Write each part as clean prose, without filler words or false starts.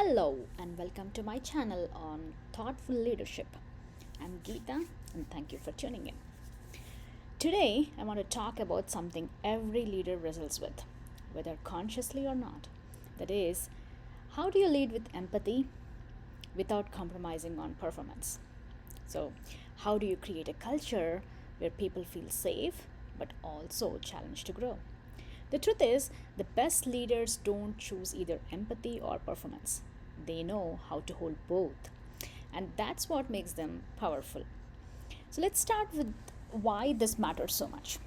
Hello and welcome to my channel on Thoughtful Leadership. I'm Geeta and thank you for tuning in. Today, I want to talk about something every leader wrestles with, whether consciously or not. That is, how do you lead with empathy without compromising on performance? So, how do you create a culture where people feel safe but also challenged to grow? The truth is, the best leaders don't choose either empathy or performance. They know how to hold both. And that's what makes them powerful. So let's start with why this matters so much.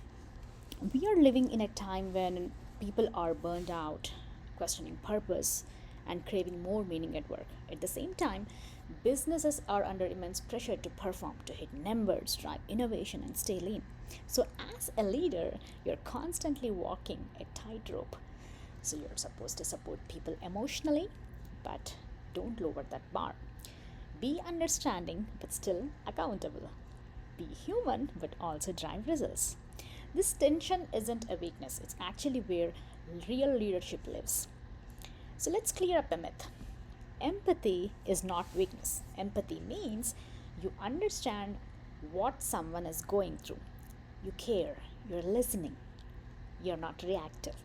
We are living in a time when people are burned out, questioning purpose, and craving more meaning at work. At the same time, businesses are under immense pressure to perform, to hit numbers, drive innovation, and stay lean. So, as a leader, you're constantly walking a tightrope. So, you're supposed to support people emotionally, but don't lower that bar. Be understanding, but still accountable. Be human, but also drive results. This tension isn't a weakness, it's actually where real leadership lives. So let's clear up a myth. Empathy is not weakness. Empathy means you understand what someone is going through. You care, you're listening, you're not reactive.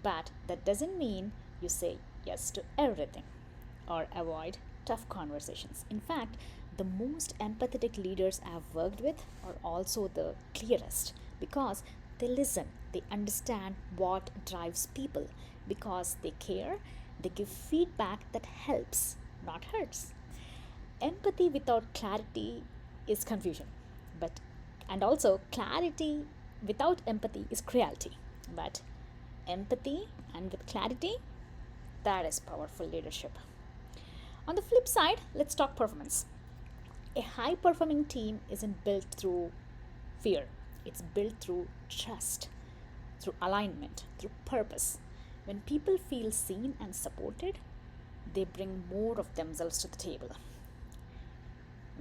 But that doesn't mean you say yes to everything or avoid tough conversations. In fact, the most empathetic leaders I've worked with are also the clearest because they listen, they understand what drives people, because they care, they give feedback that helps, not hurts. Empathy without clarity is confusion, but and also clarity without empathy is cruelty. But empathy and with clarity, that is powerful leadership. On the flip side, let's talk performance. A high performing team isn't built through fear, it's built through trust, through alignment, through purpose. When people feel seen and supported, they bring more of themselves to the table.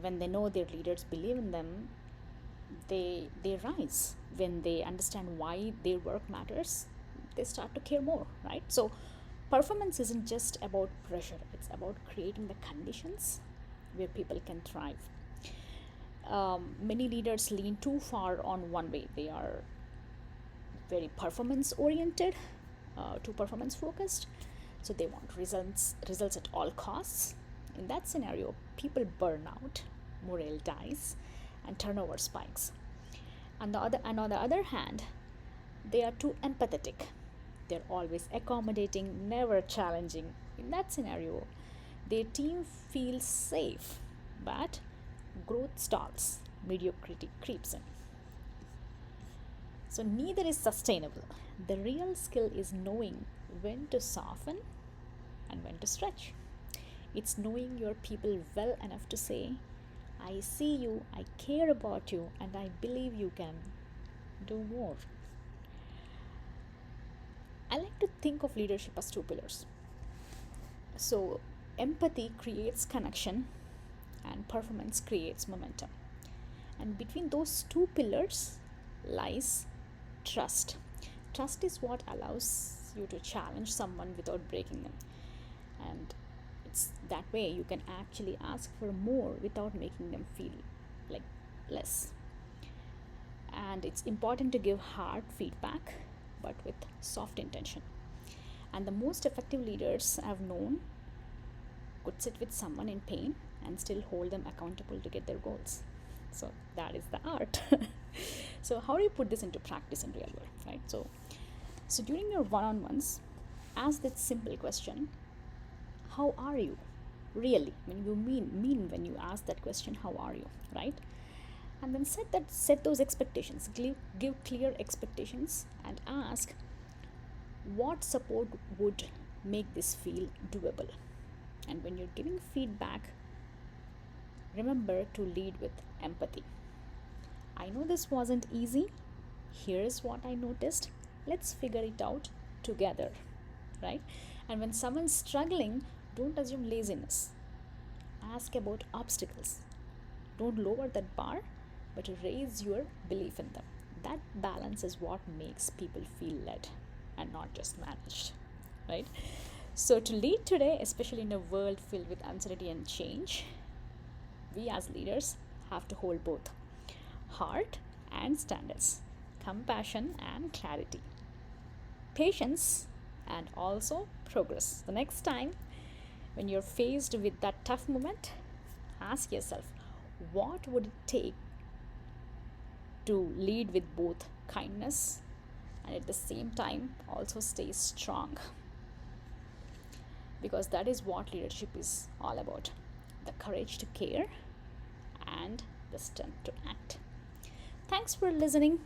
When they know their leaders believe in them, they rise. When they understand why their work matters, they start to care more, right? So performance isn't just about pressure, it's about creating the conditions where people can thrive. Many leaders lean too far on one way. They are very performance oriented, too performance focused. So they want results at all costs. In that scenario, people burn out, morale dies, and turnover spikes. On the other hand, they are too empathetic. They're always accommodating, never challenging. In that scenario, their team feels safe, but growth stalls, mediocrity creeps in. So neither is sustainable. The real skill is knowing when to soften and when to stretch. It's knowing your people well enough to say, I see you, I care about you, and I believe you can do more. I like to think of leadership as two pillars. So, empathy creates connection, and performance creates momentum. And between those two pillars lies trust. Trust is what allows you to challenge someone without breaking them. And it's that way you can actually ask for more without making them feel like less. And it's important to give hard feedback but with soft intention. And the most effective leaders I've known could sit with someone in pain and still hold them accountable to get their goals. So that is the art. So how do you put this into practice in real world, right? So during your one-on-ones, ask that simple question: how are you? Really, I mean, you mean when you ask that question, how are you, right? And then set those expectations. Give clear expectations and ask what support would make this feel doable. And when you're giving feedback, remember to lead with empathy. I know this wasn't easy. Here's what I noticed. Let's figure it out together, right? And when someone's struggling, don't assume laziness. Ask about obstacles. Don't lower that bar, but raise your belief in them. That balance is what makes people feel led and not just managed, right? So, to lead today, especially in a world filled with uncertainty and change, we as leaders have to hold both heart and standards, compassion and clarity, patience and also progress. The next time when you're faced with that tough moment, ask yourself, what would it take to lead with both kindness and at the same time also stay strong? Because that is what leadership is all about, the courage to care and the strength to act. Thanks for listening.